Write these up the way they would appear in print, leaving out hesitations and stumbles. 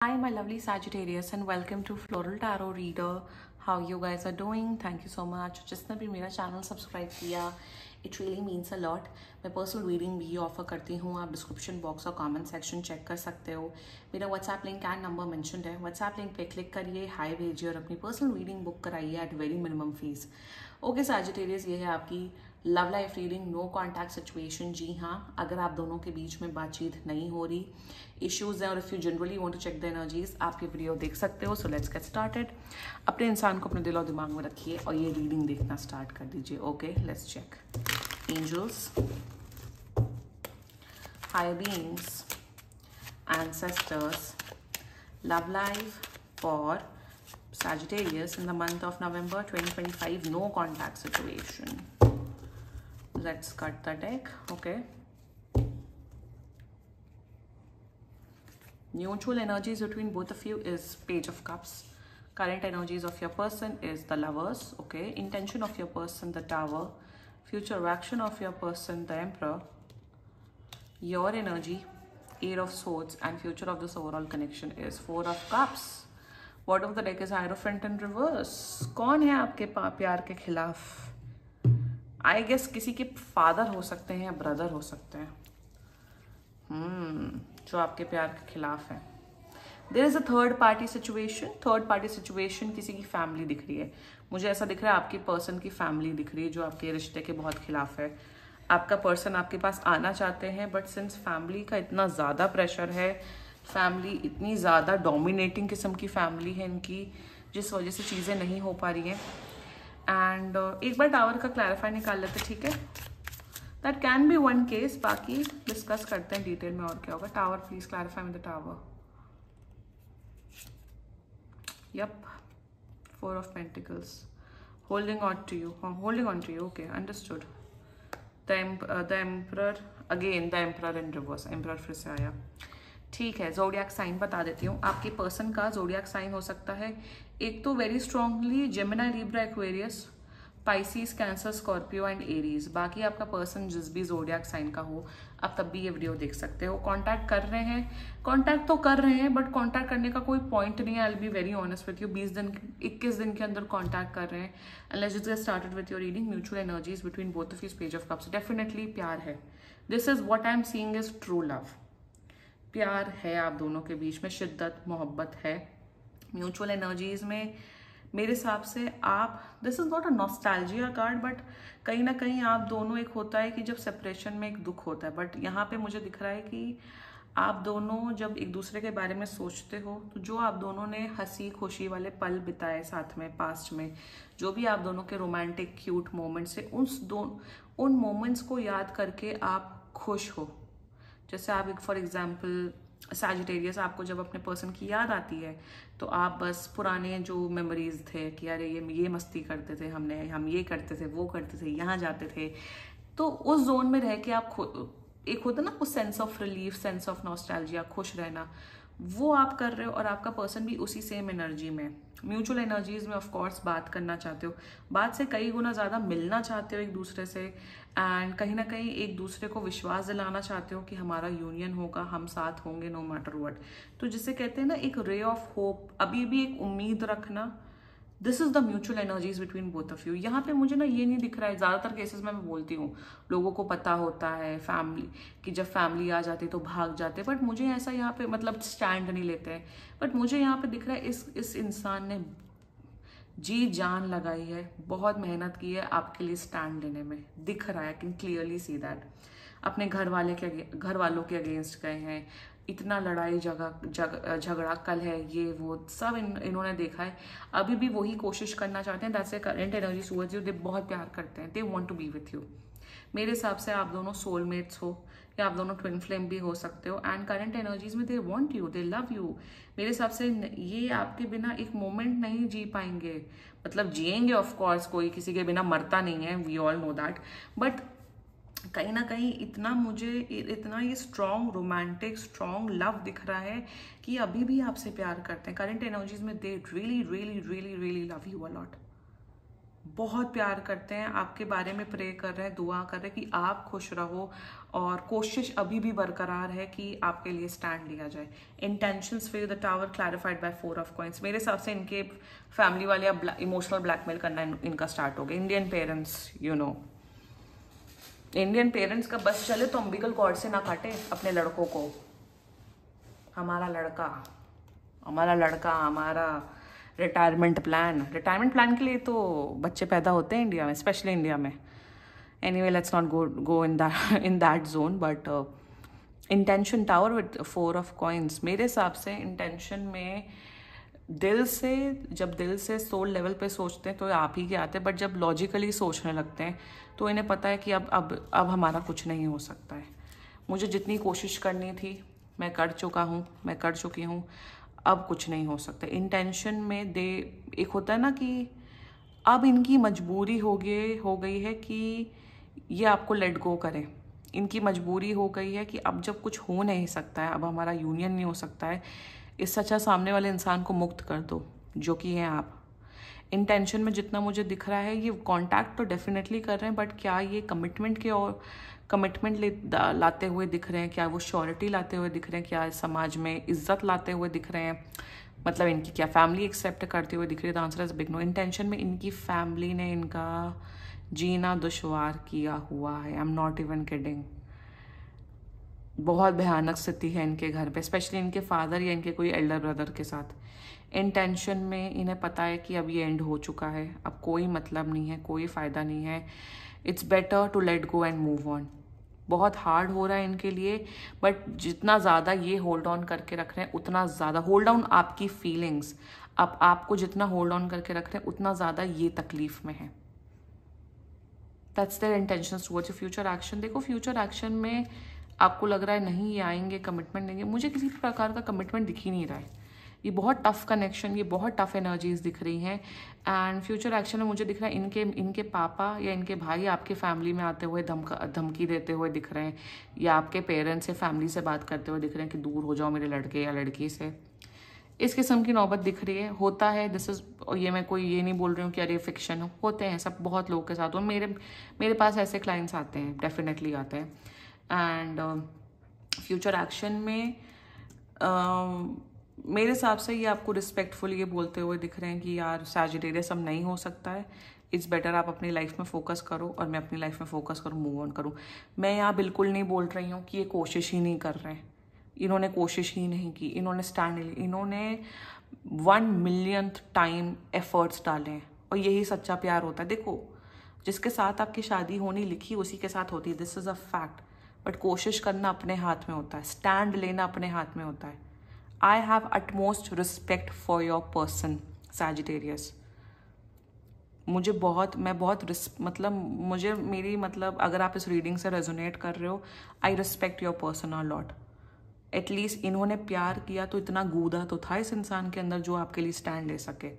Hi, my lovely Sagittarius, and welcome to Floral Tarot Reader. How you guys are doing? Thank you so much. जिसने भी मेरा channel subscribe किया, it really means a lot. मैं personal reading भी offer करती हूँ. आप description box और कमेंट सेक्शन चेक कर सकते हो. मेरा WhatsApp link and number mentioned है. व्हाट्सएप लिंक पे क्लिक करिए, हाई भेजिए और अपनी पर्सनल रीडिंग बुक कराइए at very minimum fees. Okay Sagittarius, ये है आपकी love life reading. No contact situation. जी हाँ, अगर आप दोनों के बीच में बातचीत नहीं हो रही, इश्यूज हैं, और if you generally want to check the energies, आप ये वीडियो देख सकते हो. So let's get started. अपने इंसान को अपने दिल और दिमाग में रखिए और ये रीडिंग देखना स्टार्ट कर दीजिए. Okay, let's check. Angels, higher beings, ancestors, love life for Sagittarius in the month of November 2025. No contact situation. Let's cut the deck. Okay. Mutual energies between both of you is Page of Cups. Current energies of your person is the Lovers. Okay. Intention of your person, the Tower. Future action of your person, the Emperor. Your energy, Eight of Swords, and future of this overall connection is Four of Cups. Bottom of the deck is Hierophant in reverse. कौन है आपके प्यार के खिलाफ? I guess किसी के father हो सकते हैं या ब्रदर हो सकते हैं जो आपके प्यार के खिलाफ है. There is a third party situation. Third party situation किसी की फैमिली दिख रही है. मुझे ऐसा दिख रहा है आपकी पर्सन की फैमिली दिख रही है जो आपके रिश्ते के बहुत खिलाफ है. आपका पर्सन आपके पास आना चाहते हैं, बट सिंस फैमिली का इतना ज़्यादा प्रेशर है, फैमिली इतनी ज़्यादा डोमिनेटिंग किस्म की फैमिली है इनकी, जिस वजह से चीज़ें नहीं हो पा रही हैं. एंड एक बार टावर का क्लैरिफाई निकाल लेते, ठीक है? That can be one case. बाकी डिस्कस करते हैं डिटेल में और क्या होगा. Tower, please clarify with the tower. Yup, four of pentacles. Holding on to you. Holding on to you. Okay, understood. The emperor again. The emperor in reverse. Emperor फिर से आया. ठीक है, जोडियाक साइन बता देती हूँ. आपके पर्सन का जोडियाक साइन हो सकता है एक तो very strongly Gemini, Libra, Aquarius, Pisces, cancer, Scorpio and Aries. बाकी आपका पर्सन जिस भी जोडियाक साइन का हो, आप तब भी ये वीडियो देख सकते हो. कांटेक्ट कर रहे हैं, कांटेक्ट तो कर रहे हैं, बट कांटेक्ट करने का कोई पॉइंट नहीं है. आई will be very honest with you. 20 दिन 21 दिन के अंदर कांटेक्ट कर रहे हैं. And let's just get started with your reading. Mutual energies between both of you. Page of cups. Definitely प्यार है. This is what I am seeing is true love. प्यार है आप दोनों के बीच में, शिद्दत, मोहब्बत है. म्यूचुअल एनर्जीज में मेरे हिसाब से आप, this is not a nostalgia card, but कहीं ना कहीं आप दोनों, एक होता है कि जब सेपरेशन में एक दुख होता है, बट यहाँ पे मुझे दिख रहा है कि आप दोनों जब एक दूसरे के बारे में सोचते हो, तो जो आप दोनों ने हंसी खुशी वाले पल बिताए साथ में पास्ट में, जो भी आप दोनों के रोमांटिक क्यूट मोमेंट्स है, उन मोमेंट्स को याद करके आप खुश हो. जैसे आप एक फॉर एग्जाम्पल सैजिटेरियस, आपको जब अपने पर्सन की याद आती है तो आप बस पुराने जो मेमोरीज थे कि अरे ये मस्ती करते थे, हम ये करते थे, वो करते थे, यहाँ जाते थे, तो उस जोन में रह के आप एक होता ना उस sense of relief, sense of nostalgia, खुश रहना, वो आप कर रहे हो. और आपका पर्सन भी उसी सेम एनर्जी में. म्यूचुअल एनर्जीज में ऑफ कोर्स बात करना चाहते हो, बात से कई गुना ज़्यादा मिलना चाहते हो एक दूसरे से, एंड कहीं ना कहीं एक दूसरे को विश्वास दिलाना चाहते हो कि हमारा यूनियन होगा, हम साथ होंगे नो मैटर व्हाट. तो जिसे कहते हैं ना एक रे ऑफ होप, अभी भी एक उम्मीद रखना. This is the mutual energies between both of you. यहाँ पे मुझे ना ये नहीं दिख रहा है. ज़्यादातर केसेस में मैं बोलती हूँ लोगों को पता होता है फैमिली कि जब फैमिली आ जाती है तो भाग जाते हैं, बट मुझे ऐसा यहाँ पे मतलब स्टैंड नहीं लेते हैं. बट मुझे यहाँ पे दिख रहा है इस इंसान ने जी जान लगाई है, बहुत मेहनत की है आपके लिए स्टैंड लेने में. दिख रहा है, कैन क्लियरली सी दैट. अपने घर वालों के अगेंस्ट गए हैं, इतना लड़ाई झगड़ा कल है, ये वो सब इन्होंने देखा है. अभी भी वही कोशिश करना चाहते हैं. That's a current energy towards you. They बहुत प्यार करते हैं. They want to be with you. मेरे हिसाब से आप दोनों सोलमेट्स हो या आप दोनों ट्विन फ्लेम भी हो सकते हो. एंड करंट एनर्जीज में they want you, they love you. मेरे हिसाब से ये आपके बिना एक मोमेंट नहीं जी पाएंगे. मतलब जिएंगे ऑफ कोर्स, कोई किसी के बिना मरता नहीं है, we all know that, but कहीं ना कहीं इतना ये स्ट्रॉन्ग रोमांटिक स्ट्रॉन्ग लव दिख रहा है कि अभी भी आपसे प्यार करते हैं. करंट एनर्जीज में they really really really really love you a lot. बहुत प्यार करते हैं, आपके बारे में प्रे कर रहे हैं, दुआ कर रहे हैं कि आप खुश रहो, और कोशिश अभी भी बरकरार है कि आपके लिए स्टैंड लिया जाए। Intentions for the tower clarified by 4 of coins. मेरे हिसाब से इनके फैमिली वाले अब इमोशनल ब्लैकमेल करना इनका स्टार्ट हो गया। Indian parents, you know, Indian parents का बस चले तो अम्बिकल कॉर्ड से ना काटे अपने लड़कों को। हमारा लड़का हमारा रिटायरमेंट प्लान के लिए तो बच्चे पैदा होते हैं इंडिया में, स्पेशली इंडिया में। Anyway, let's not go in that zone, but intention tower with 4 of coins. मेरे हिसाब से इंटेंशन में जब दिल से सोल लेवल पे सोचते हैं तो आप ही के आते हैं, बट जब लॉजिकली सोचने लगते हैं तो इन्हें पता है कि अब हमारा कुछ नहीं हो सकता है। मुझे जितनी कोशिश करनी थी मैं कर चुकी हूँ, अब कुछ नहीं हो सकता। इंटेंशन में एक होता है ना कि अब इनकी मजबूरी हो गई है कि ये आपको लेट गो करें। इनकी मजबूरी हो गई है कि अब जब कुछ हो नहीं सकता है, अब हमारा यूनियन नहीं हो सकता है, इससे अच्छा सामने वाले इंसान को मुक्त कर दो, जो कि हैं आप। इंटेंशन में जितना मुझे दिख रहा है, ये कांटेक्ट तो डेफिनेटली कर रहे हैं, बट क्या ये कमिटमेंट लाते हुए दिख रहे हैं? क्या वो श्योरिटी लाते हुए दिख रहे हैं? क्या समाज में इज्जत लाते हुए दिख रहे हैं? मतलब इनकी क्या फैमिली एक्सेप्ट करते हुए दिख रही है? The answer is big no. Intention में इनकी फैमिली ने इनका जीना दुश्वार किया हुआ है। I am not even kidding. बहुत भयानक स्थिति है इनके घर पे, स्पेशली इनके फादर या इनके कोई एल्डर ब्रदर के साथ। इंटेंशन में इन्हें पता है कि अब ये एंड हो चुका है, अब कोई मतलब नहीं है, कोई फ़ायदा नहीं है। It's better to let go and move on. बहुत हार्ड हो रहा है इनके लिए, बट जितना ज़्यादा ये होल्ड ऑन करके रख रहे हैं, उतना ज़्यादा होल्ड ऑन आपकी फीलिंग्स, आपको जितना होल्ड ऑन करके रख रहे हैं, उतना ज़्यादा ये तकलीफ में है। That's their intentions towards your future action. देखो, फ्यूचर एक्शन में आपको लग रहा है नहीं ये आएंगे, कमिटमेंट देंगे, मुझे किसी प्रकार का कमिटमेंट दिख ही नहीं रहा है। ये बहुत टफ कनेक्शन, ये बहुत टफ एनर्जीज दिख रही हैं। एंड फ्यूचर एक्शन में मुझे दिख रहा है इनके पापा या इनके भाई आपके फैमिली में आते हुए धमकी देते हुए दिख रहे हैं, या आपके पेरेंट्स से फैमिली से बात करते हुए दिख रहे हैं कि दूर हो जाओ मेरे लड़के या लड़की से। इस किस्म की नौबत दिख रही है। होता है, दिस इज, ये मैं कोई ये नहीं बोल रही हूँ कि अरे फिक्शन होते हैं सब, बहुत लोगों के साथ हो। मेरे पास ऐसे क्लाइंट्स आते हैं, डेफिनेटली आते हैं। एंड फ्यूचर एक्शन में मेरे हिसाब से ये आपको रिस्पेक्टफुल ये बोलते हुए दिख रहे हैं कि यार सैजिटेरियस अब नहीं हो सकता है, इट्स बेटर आप अपनी लाइफ में फोकस करो और मैं अपनी लाइफ में फोकस करूँ, मूव ऑन करूँ। मैं यहाँ बिल्कुल नहीं बोल रही हूँ कि ये कोशिश ही नहीं कर रहे हैं, इन्होंने कोशिश ही नहीं की, इन्होंने स्टैंड नहीं लिया, इन्होंने 1 मिलियंथ टाइम एफर्ट्स डाले हैं, और यही सच्चा प्यार होता है। देखो, जिसके साथ आपकी शादी होनी लिखी उसी के साथ होती है, this is a fact. But कोशिश करना अपने हाथ में होता है, स्टैंड लेना अपने हाथ में होता है। I have utmost respect for your person Sagittarius. मुझे अगर आप इस रीडिंग से रेजोनेट कर रहे हो, I respect your person a lot. At least इन्होंने प्यार किया तो इतना गूदा तो था इस इंसान के अंदर जो आपके लिए स्टैंड ले सके।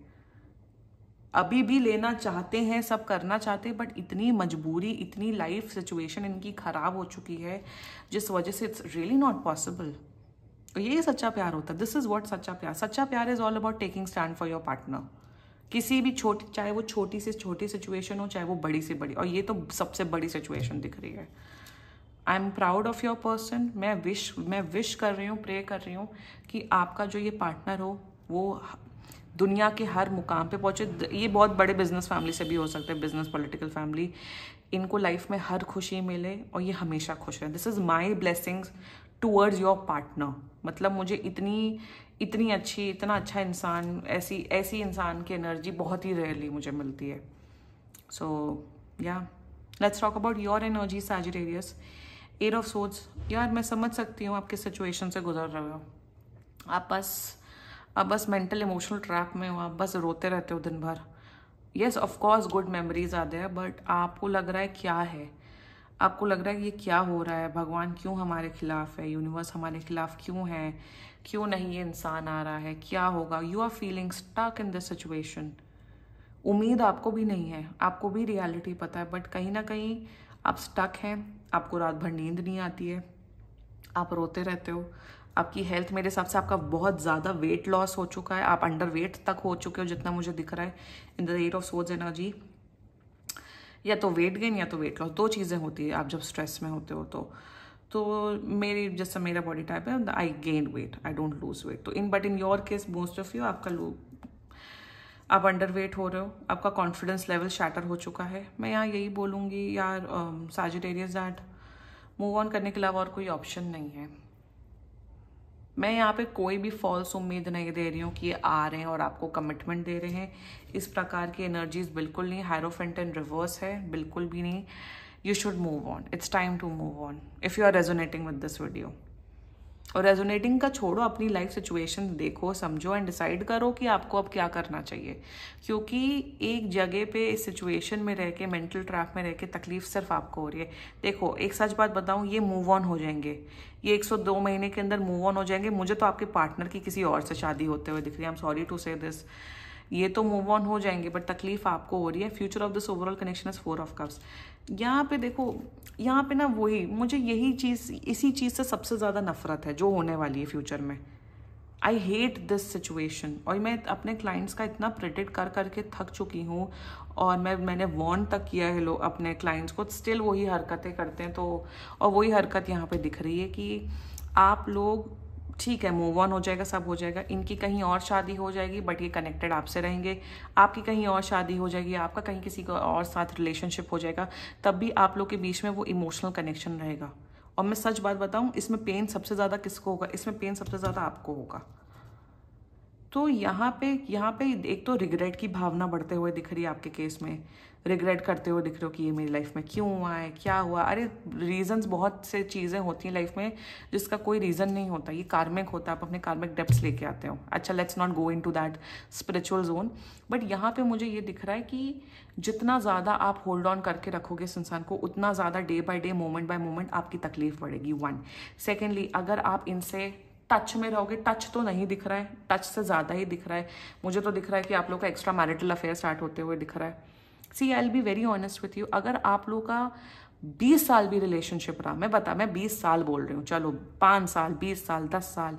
अभी भी लेना चाहते हैं, सब करना चाहते हैं, बट इतनी मजबूरी, इतनी लाइफ सिचुएशन इनकी खराब हो चुकी है जिस वजह से इट्स रियली नॉट पॉसिबल। तो ये सच्चा प्यार होता है। दिस इज व्हाट सच्चा प्यार is all about taking stand for your partner. किसी भी चाहे वो छोटी से छोटी सिचुएशन हो, चाहे वो बड़ी से बड़ी, और ये तो सबसे बड़ी सिचुएशन दिख रही है। I am proud of your person. मैं विश कर रही हूँ, प्रे कर रही हूँ कि आपका जो ये पार्टनर हो वो दुनिया के हर मुकाम पे पहुंचे। ये बहुत बड़े बिजनेस फैमिली से भी हो सकते हैं, बिजनेस पॉलिटिकल फैमिली। इनको लाइफ में हर खुशी मिले और ये हमेशा खुश रहे। This is my blessings towards your partner. मतलब मुझे इतना अच्छा इंसान, ऐसी इंसान की एनर्जी बहुत ही रेयरली मुझे मिलती है। सो या let's talk about your energy Sagittarius. 8 of swords. यार मैं समझ सकती हूँ आप किस सिचुएशन से गुजर रहे हो। आप बस मेंटल इमोशनल ट्रैप में हो, आप बस रोते रहते हो दिन भर। Yes, of course good memories आते हैं, बट आपको लग रहा है क्या है, आपको लग रहा है कि ये क्या हो रहा है, भगवान क्यों हमारे खिलाफ है, यूनिवर्स हमारे खिलाफ क्यों है, क्यों नहीं ये इंसान आ रहा है, क्या होगा। You are feeling stuck in this situation. उम्मीद आपको भी नहीं है, आपको भी रियलिटी पता है, बट कहीं ना कहीं आप स्टक हैं। आपको रात भर नींद नहीं आती है, आप रोते रहते हो। आपकी हेल्थ, मेरे हिसाब से आपका बहुत ज़्यादा वेट लॉस हो चुका है, आप अंडर वेट तक हो चुके हो जितना मुझे दिख रहा है in the 8 of swords energy. या तो वेट गेन या तो वेट लॉस, 2 चीज़ें होती है आप जब स्ट्रेस में होते हो तो मेरी जैसा मेरा बॉडी टाइप है, I gain weight, I don't lose weight. तो but in your case most of you आप अंडर वेट हो रहे हो, आपका कॉन्फिडेंस लेवल शैटर हो चुका है। मैं यहाँ यही बोलूँगी यार सैजिटेरियस दैट मूव ऑन करने के अलावा और कोई ऑप्शन नहीं है। मैं यहाँ पे कोई भी फॉल्स उम्मीद नहीं दे रही हूँ कि ये आ रहे हैं और आपको कमिटमेंट दे रहे हैं। इस प्रकार की एनर्जीज बिल्कुल नहीं। हायरोफेंट इन रिवर्स है, बिल्कुल भी नहीं। You should move on, it's time to move on if you are resonating with this video. और रेजोनेटिंग का छोड़ो, अपनी लाइफ सिचुएशन देखो, समझो एंड डिसाइड करो कि आपको अब क्या करना चाहिए। क्योंकि एक जगह पे इस सिचुएशन में रह के, मेंटल ट्रैप में रह के तकलीफ सिर्फ आपको हो रही है। देखो एक सच बात बताऊं, ये मूव ऑन हो जाएंगे, ये 102 महीने के अंदर मूव ऑन हो जाएंगे। मुझे तो आपके पार्टनर की किसी और से शादी होते हुए दिख रही है, आई एम सॉरी टू से दिस। ये तो मूव ऑन हो जाएंगे बट तकलीफ आपको हो रही है। Future of this overall connection is 4 of cups. यहाँ पे देखो, यहाँ पे ना वही मुझे यही चीज़, इसी चीज़ से सबसे ज़्यादा नफरत है जो होने वाली है फ्यूचर में। I hate this situation. और मैं अपने क्लाइंट्स का इतना प्रेडिक्ट कर करके थक चुकी हूँ और मैंने वार्न तक किया है लोग अपने क्लाइंट्स को, स्टिल वही हरकतें करते हैं। तो और वही हरकत यहाँ पे दिख रही है कि आप लोग ठीक है मूव ऑन हो जाएगा, सब हो जाएगा, इनकी कहीं और शादी हो जाएगी बट ये कनेक्टेड आपसे रहेंगे, आपकी कहीं और शादी हो जाएगी, आपका कहीं किसी का और साथ रिलेशनशिप हो जाएगा, तब भी आप लोग के बीच में वो इमोशनल कनेक्शन रहेगा। और मैं सच बात बताऊं, इसमें पेन सबसे ज़्यादा किसको होगा? इसमें पेन सबसे ज़्यादा आपको होगा। तो यहाँ पे एक तो रिग्रेट की भावना बढ़ते हुए दिख रही है आपके केस में। रिग्रेट करते हुए दिख रहे हो कि ये मेरी लाइफ में क्यों हुआ है, क्या हुआ। अरे रीजंस, बहुत से चीज़ें होती हैं लाइफ में जिसका कोई रीज़न नहीं होता, ये कार्मिक होता है, आप अपने कार्मिक डेप्थ्स लेके आते हो। अच्छा, let's not go into that spiritual zone. But यहाँ पे मुझे ये दिख रहा है कि जितना ज़्यादा आप होल्ड ऑन करके रखोगे इस इंसान को, उतना ज़्यादा day by day, moment bye moment आपकी तकलीफ बढ़ेगी। 1 सेकेंडली, अगर आप इनसे टच में रहोगे, टच तो नहीं दिख रहा है, टच से ज़्यादा ही दिख रहा है। मुझे तो दिख रहा है कि आप लोग का एक्स्ट्रा मैरिटल अफेयर स्टार्ट होते हुए दिख रहा है। See, I will be very honest with you, अगर आप लोग का 20 साल भी रिलेशनशिप रहा, मैं 20 साल बोल रही हूँ, चलो 5 साल, 20 साल, 10 साल,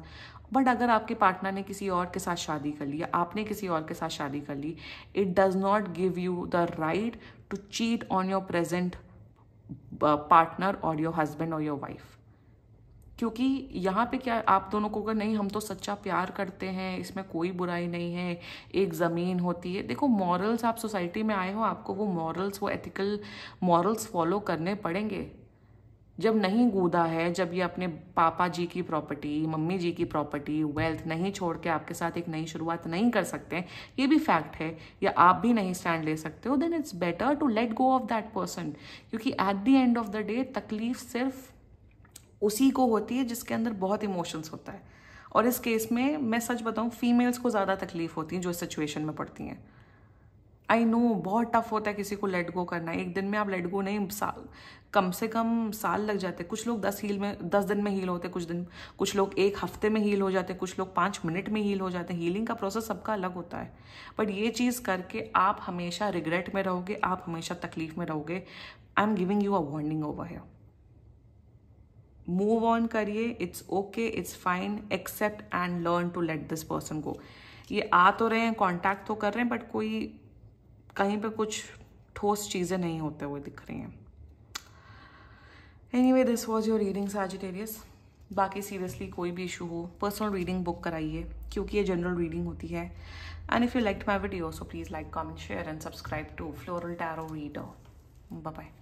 बट अगर आपके पार्टनर ने किसी और के साथ शादी कर ली या आपने किसी और के साथ शादी कर ली, it does not give you the right to cheat on your present partner और योर हस्बैंड और योर वाइफ। क्योंकि यहाँ पे क्या, आप दोनों को अगर नहीं, हम तो सच्चा प्यार करते हैं, इसमें कोई बुराई नहीं है, एक ज़मीन होती है। देखो मॉरल्स, आप सोसाइटी में आए हो, आपको वो मॉरल्स, वो एथिकल मॉरल्स फॉलो करने पड़ेंगे। जब नहीं गूदा है, जब ये अपने पापा जी की प्रॉपर्टी, मम्मी जी की प्रॉपर्टी, वेल्थ नहीं छोड़ के आपके साथ एक नई शुरुआत नहीं कर सकते, ये भी फैक्ट है, या आप भी नहीं स्टैंड ले सकते हो, then it's better to let go of that person. क्योंकि at the end of the day तकलीफ सिर्फ उसी को होती है जिसके अंदर बहुत इमोशंस होता है। और इस केस में मैं सच बताऊं, फीमेल्स को ज़्यादा तकलीफ होती है जो इस सिचुएशन में पड़ती हैं। आई नो बहुत टफ होता है किसी को लेट गो करना। एक दिन में आप लेट गो नहीं, कम से कम साल लग जाते हैं। कुछ लोग 10 दिन में हील होते हैं, कुछ लोग 1 हफ्ते में हील हो जाते हैं, कुछ लोग 5 मिनट में हील हो जाते हैं। हीलिंग का प्रोसेस सबका अलग होता है। बट ये चीज़ करके आप हमेशा रिग्रेट में रहोगे, आप हमेशा तकलीफ में रहोगे। I am giving you a warning over here. Move on करिए, it's okay, it's fine, accept and learn to let this person go. ये आ तो रहे हैं, कांटेक्ट तो कर रहे हैं, बट कोई कहीं पे कुछ ठोस चीज़ें नहीं होते हुए दिख रही हैं। Anyway, this was your reading Sagittarius. बाकी सीरियसली कोई भी इशू हो, पर्सनल रीडिंग बुक कराइए, क्योंकि ये जनरल रीडिंग होती है। And if you liked my video, so please like, comment, share and subscribe to floral tarot reader. Bye bye.